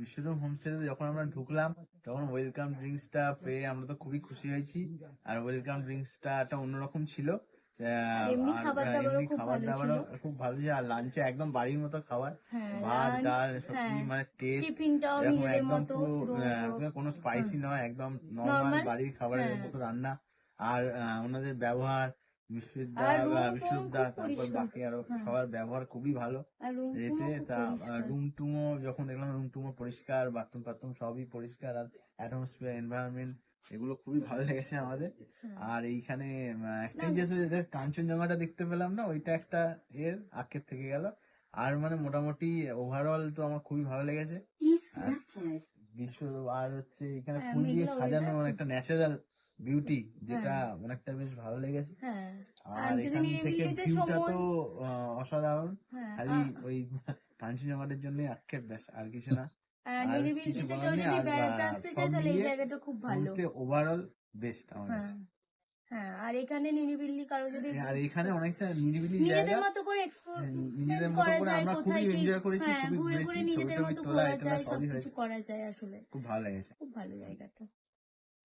বিশ্বরূপ হোমস্টেতে যখন আমরা ঢুকলাম তখন ওয়েলকাম ড্রিঙ্কসটা পেয়ে আমরা তো খুবই খুশি হয়েছি। আর ওয়েলকাম ড্রিঙ্কসটা একটা অন্যরকম ছিল। আর এমনি আর খাবার দাবারও এমনি খুব খাবার ভালো ছিল। দাবারও খুব ভালো ছিল। আর লাঞ্চে একদম বাড়ির মতো খাবার, হ্যাঁ, ভাত লাঞ্চ, ডাল সত্যি হ্যাঁ, মানে টেস্ট টিফিনটাও এরকম নিজেদের একদম মতো পুরো পুরো কোনো স্পাইসি নয়, একদম নর্মাল নর্মাল। বাড়ির খাবারের হ্যাঁ, মতো রান্না। আর ওনাদের ব্যবহার, আর রুম ফুম বিশ্বরূপদা, খুব তারপর পরিষ্কার। বাকি আরো হ্যাঁ, সবার ব্যবহার খুবই ভালো। আর রুম এতে ফুমও খুব তা পরিষ্কার। রুম টুমও যখন দেখলাম রুম টুমও পরিষ্কার, বাথরুম টাথরুম সবই পরিষ্কার, আর অ্যাটমসফিয়ার এনভায়রনমেন্ট এগুলো খুবই ভালো লেগেছে আমাদের। হ্যাঁ, আর এইখানে না, একটাই যে কাঞ্চনজঙ্ঘাটা দেখতে পেলাম না, ওইটা একটা আক্ষেপ থেকে গেল। আর মানে মোটামুটি ওভারঅল তো আমার খুবই ভালো লেগেছে। আর বিশ্ব আর হচ্ছে এখানে হ্যাঁ, ফুল দিয়ে মেঘলা সাজানো ওয়েদার খুব। একটা ন্যাচারাল বিউটি, যেটা হ্যাঁ, অনেকটা বেশ ভালো লেগেছে। হ্যাঁ, আর আর যদি এখান থেকে নিরিবিলিতে ভিউটা তো সময়। অসাধারণ। হ্যাঁ, খালি ওই কাঞ্চনজঙ্ঘাটার জন্য আক্ষেপ, ব্যাস আর কিছু না। আর আর কিছু নিরিবিলিতে বলার কেউ নেই। যদি আর বেড়াতে আসতে সব চায় তাহলে এই মিলিয়ে জায়গাটা খুব ভালো। হোমস্টে ওভারঅল বেস্ট আমার হ্যাঁ, কাছে। হ্যাঁ, আর এখানে নিরিবিলি কারো যদি আর এখানে অনেকটা নিরিবিলি নিজেদের জায়গা, মতো করে এক্সপ্লোর নিজেদের মতো করা করে যায়, আমরা খুবই কোথায় কি। এনজয় করেছি, হ্যাঁ, খুবই ঘুরে ঘুরেছি, ঘুরে ছবি নিজেদের টবি মতো তোলা ঘোরা এটোলা যায়, সবই সবকিছু হয়েছে। করা যায় আসলে। খুব ভালো লেগেছে। খুব ভালো জায়গাটা।